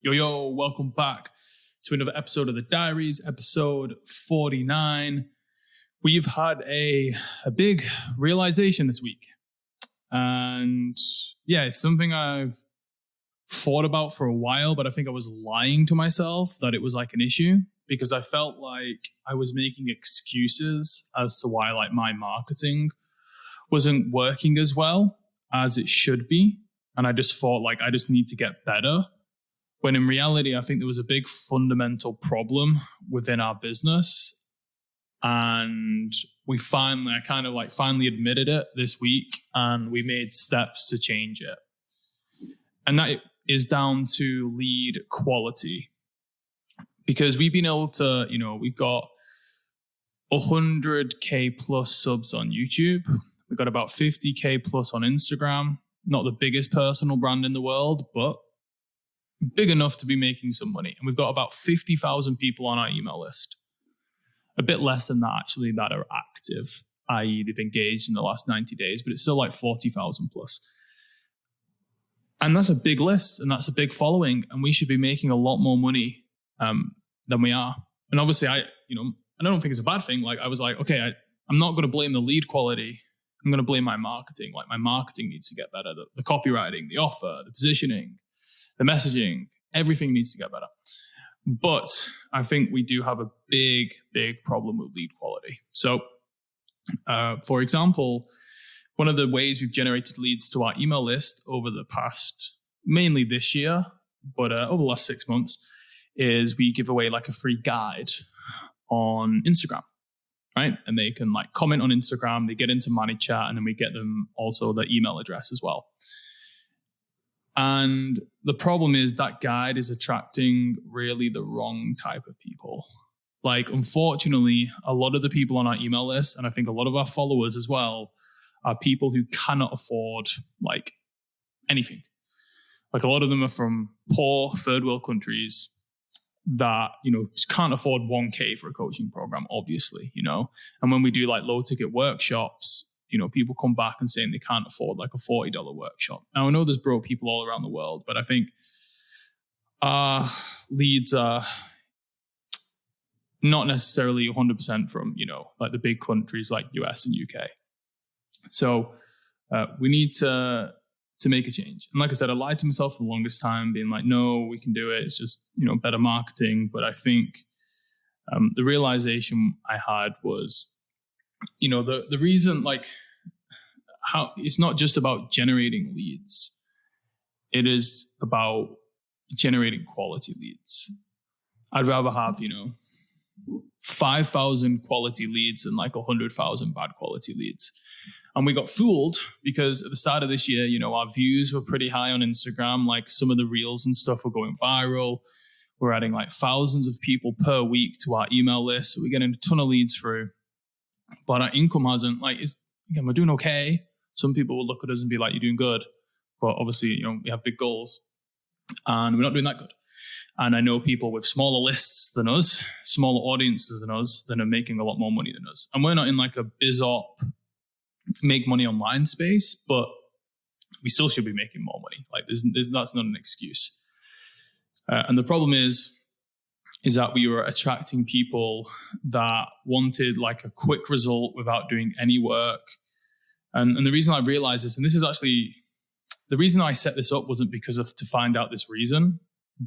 Yo, welcome back to another episode of the Diaries, episode 49. We've had a big realization this week. And yeah, it's something I've thought about for a while, but I think I was lying to myself that it was like an issue because I felt like I was making excuses as to why like my marketing wasn't working as well as it should be. And I just thought like I just need to get better. When in reality, I think there was a big fundamental problem within our business. And I finally admitted it this week, and we made steps to change it. And that is down to lead quality. Because we've been able to, we've got 100K plus subs on YouTube. We've got about 50K plus on Instagram. Not the biggest personal brand in the world, but big enough to be making some money. And we've got about 50,000 people on our email list. A bit less than that, actually, that are active, i.e. they've engaged in the last 90 days, but it's still like 40,000 plus. And that's a big list, and that's a big following, and we should be making a lot more money than we are. And obviously, I don't think it's a bad thing. Like, I was like, okay, I'm not going to blame the lead quality. I'm going to blame my marketing. Like, my marketing needs to get better. The copywriting, the offer, the positioning, the messaging, everything needs to get better. But I think we do have a big, big problem with lead quality. So, for example, one of the ways we've generated leads to our email list over the past, mainly this year, but over the last 6 months, is we give away like a free guide on Instagram, right? And they can like comment on Instagram, they get into ManyChat, and then we get them also the email address as well. And the problem is that guide is attracting really the wrong type of people. Like, unfortunately, a lot of the people on our email list, and I think a lot of our followers as well, are people who cannot afford like anything. Like, a lot of them are from poor third world countries that, just can't afford 1K for a coaching program, obviously, And when we do like low ticket workshops, people come back and saying they can't afford like a $40 workshop. Now, I know there's broke people all around the world, but I think leads are not necessarily 100% from, like the big countries like US and UK. So we need to make a change. And like I said, I lied to myself for the longest time, being like, no, we can do it. It's just, better marketing. But I think the realization I had was, the reason, like, how it's not just about generating leads. It is about generating quality leads. I'd rather have, 5,000 quality leads than like 100,000 bad quality leads. And we got fooled because at the start of this year, our views were pretty high on Instagram. Like, some of the reels and stuff were going viral. We're adding like thousands of people per week to our email list. So we're getting a ton of leads through. But our income hasn't, again, we're doing okay. Some people will look at us and be like, you're doing good. But obviously, we have big goals and we're not doing that good. And I know people with smaller lists than us, smaller audiences than us, that are making a lot more money than us. And we're not in like a BizOp, make money online space, but we still should be making more money. Like, that's not an excuse. And the problem is that we were attracting people that wanted like a quick result without doing any work. And the reason I realized this, and this is actually, the reason I set this up wasn't because of to find out this reason,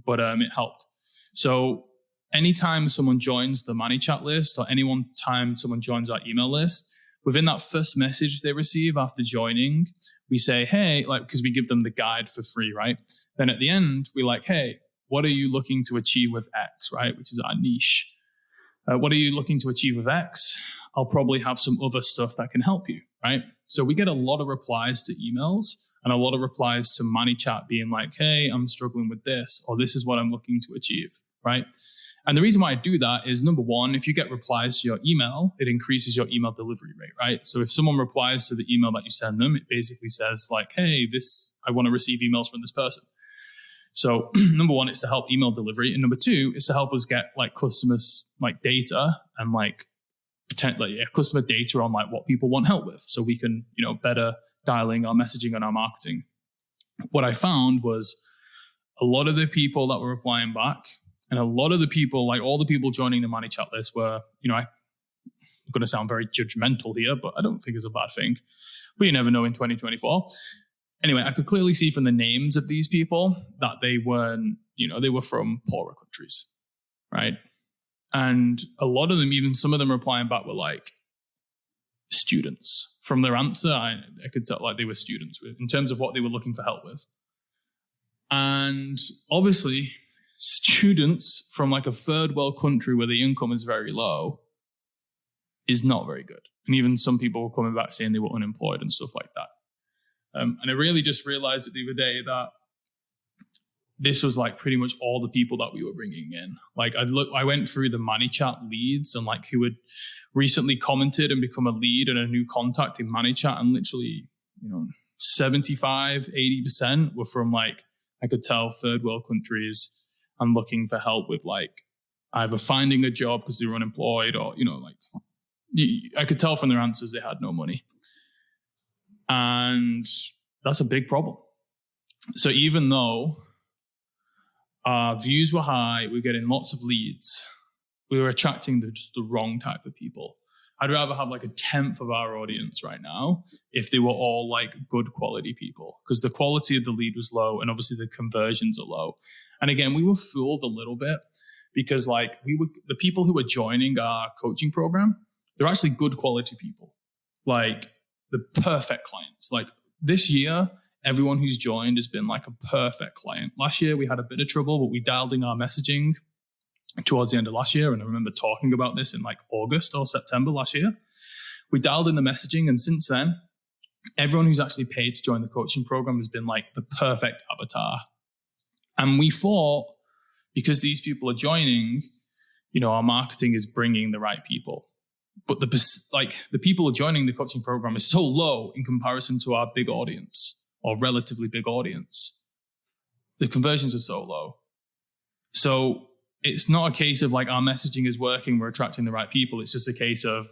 but it helped. So anytime someone joins the ManyChat list, or time someone joins our email list, within that first message they receive after joining, we say, hey, like, because we give them the guide for free, right? Then at the end, we're like, hey, what are you looking to achieve with X, right? Which is our niche. What are you looking to achieve with X? I'll probably have some other stuff that can help you, right? So we get a lot of replies to emails and a lot of replies to ManyChat being like, hey, I'm struggling with this, or this is what I'm looking to achieve, right? And the reason why I do that is, number one, if you get replies to your email, it increases your email delivery rate, right? So if someone replies to the email that you send them, it basically says like, hey, I want to receive emails from this person. So number one, it's to help email delivery. And number two, is to help us get like customers like data and like customer data on like what people want help with. So we can, better dialing our messaging and our marketing. What I found was a lot of the people that were replying back and a lot of the people, like all the people joining the Money Chat list were, I'm going to sound very judgmental here, but I don't think it's a bad thing. But you never know in 2024. Anyway, I could clearly see from the names of these people that they weren't, they were from poorer countries, right? And a lot of them, even some of them replying back were like students. From their answer, I could tell like they were students in terms of what they were looking for help with. And obviously, students from like a third world country where the income is very low is not very good. And even some people were coming back saying they were unemployed and stuff like that. And I really just realized it the other day that this was like pretty much all the people that we were bringing in. Like I went through the Money Chat leads and like who had recently commented and become a lead and a new contact in Money Chat, and literally, 75, 80% were from like, I could tell third world countries and looking for help with like either finding a job because they were unemployed or, I could tell from their answers they had no money. And that's a big problem. So even though our views were high, we were getting lots of leads, we were attracting just the wrong type of people. I'd rather have like a tenth of our audience right now if they were all like good quality people, because the quality of the lead was low and obviously the conversions are low. And again, we were fooled a little bit because like the people who were joining our coaching program, they're actually good quality people, like the perfect clients. Like this year, everyone who's joined has been like a perfect client. Last year, we had a bit of trouble, but we dialed in our messaging towards the end of last year. And I remember talking about this in like August or September last year. We dialed in the messaging. And since then, everyone who's actually paid to join the coaching program has been like the perfect avatar. And we thought because these people are joining, our marketing is bringing the right people. But the people joining the coaching program is so low in comparison to our big audience or relatively big audience. The conversions are so low. So it's not a case of like our messaging is working, we're attracting the right people. It's just a case of,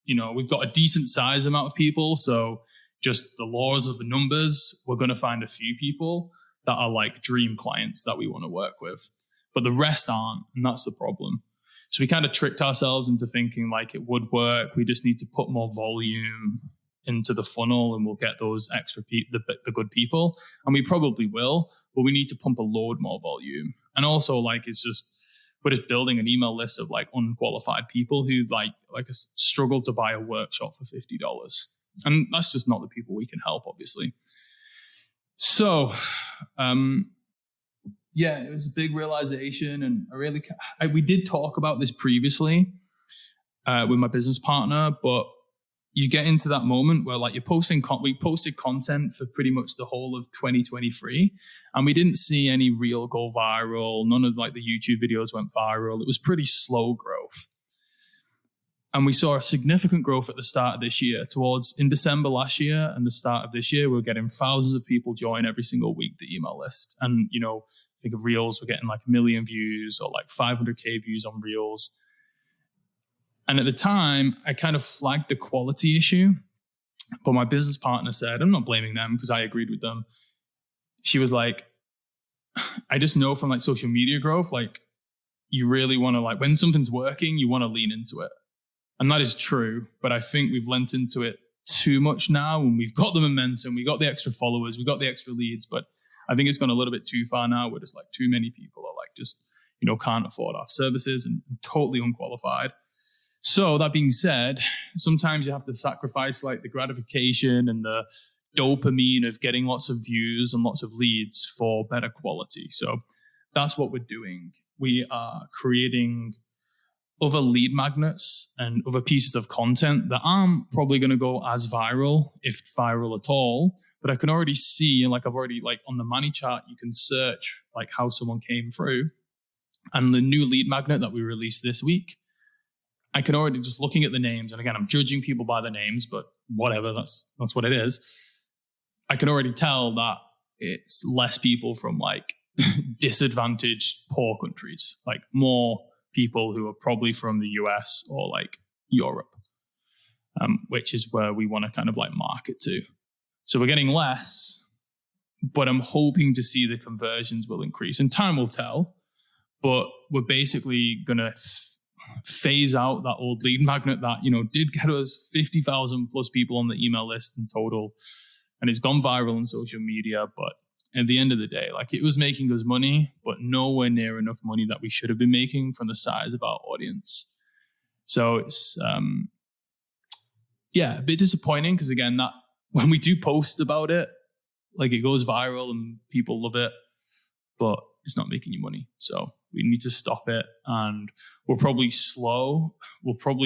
we've got a decent size amount of people. So just the laws of the numbers, we're going to find a few people that are like dream clients that we want to work with, but the rest aren't. And that's the problem. So we kind of tricked ourselves into thinking like it would work. We just need to put more volume into the funnel and we'll get those extra the good people. And we probably will, but we need to pump a load more volume. And also like, we're just building an email list of like unqualified people who like struggle to buy a workshop for $50. And that's just not the people we can help, obviously. So, yeah, it was a big realization, and we did talk about this previously with my business partner, but you get into that moment where like we posted content for pretty much the whole of 2023, and we didn't see any reel go viral. None of like the YouTube videos went viral. It was pretty slow growth. And we saw a significant growth at the start of this year. In December last year and the start of this year, we were getting thousands of people join every single week the email list. And, I think of Reels, we're getting like 1 million views or like 500K views on Reels. And at the time, I kind of flagged the quality issue. But my business partner said, I'm not blaming them because I agreed with them. She was like, I just know from like social media growth, like you really want to like when something's working, you want to lean into it. And that is true, but I think we've lent into it too much now, and we've got the momentum, we got the extra followers, we got the extra leads, but I think it's gone a little bit too far now where just like too many people are like just, can't afford our services and totally unqualified. So that being said, sometimes you have to sacrifice like the gratification and the dopamine of getting lots of views and lots of leads for better quality. So that's what we're doing. We are creating other lead magnets and other pieces of content that aren't probably going to go as viral, if viral at all. But I can already see, like I've already like on the Money Chart, you can search like how someone came through. And the new lead magnet that we released this week, I can already just looking at the names. And again, I'm judging people by the names, but whatever, that's what it is. I can already tell that it's less people from like disadvantaged poor countries, like more people who are probably from the US or like Europe, which is where we want to kind of like market to. So we're getting less, but I'm hoping to see the conversions will increase, and time will tell. But we're basically going to phase out that old lead magnet that, did get us 50,000 plus people on the email list in total. And it's gone viral on social media. But at the end of the day, like, it was making us money, but nowhere near enough money that we should have been making from the size of our audience. So it's, a bit disappointing, because again, that when we do post about it, like, it goes viral and people love it, but it's not making you money. So we need to stop it. And we'll probably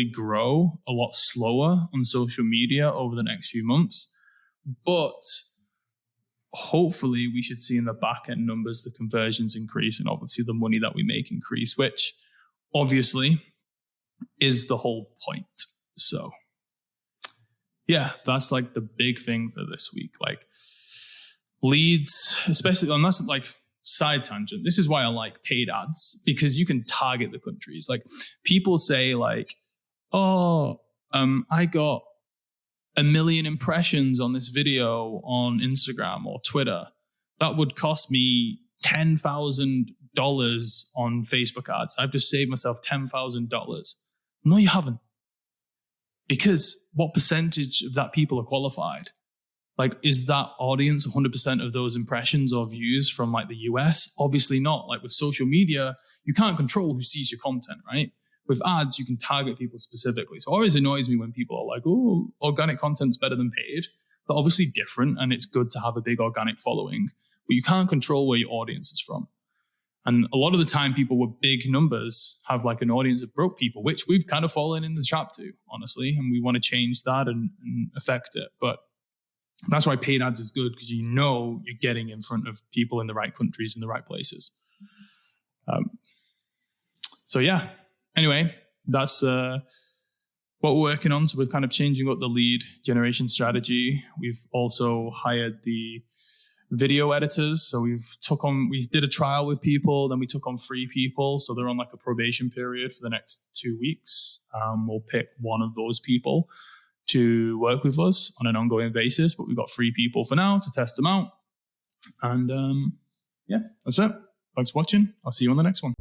grow a lot slower on social media over the next few months. But hopefully we should see in the back end numbers, the conversions increase, and obviously the money that we make increase, which obviously is the whole point. So yeah, that's like the big thing for this week. Like, leads, especially on that's like side tangent. This is why I like paid ads, because you can target the countries. Like, people say like, I got 1 million impressions on this video on Instagram or Twitter. That would cost me $10,000 on Facebook ads. I've just saved myself $10,000. No, you haven't. Because what percentage of that people are qualified? Like, is that audience 100% of those impressions or views from like the US? Obviously not. Like, with social media, you can't control who sees your content, right? With ads, you can target people specifically. So it always annoys me when people are like, oh, organic content's better than paid. They're obviously different, and it's good to have a big organic following, but you can't control where your audience is from. And a lot of the time, people with big numbers have like an audience of broke people, which we've kind of fallen in the trap to, honestly. And we want to change that and affect it. But that's why paid ads is good, because you're getting in front of people in the right countries, in the right places. So yeah, anyway, that's what we're working on. So we're kind of changing up the lead generation strategy. We've also hired the video editors. So we did a trial with people, then we took on 3 people. So they're on like a probation period for the next 2 weeks. We'll pick one of those people to work with us on an ongoing basis, but we've got 3 people for now to test them out. And that's it. Thanks for watching. I'll see you on the next one.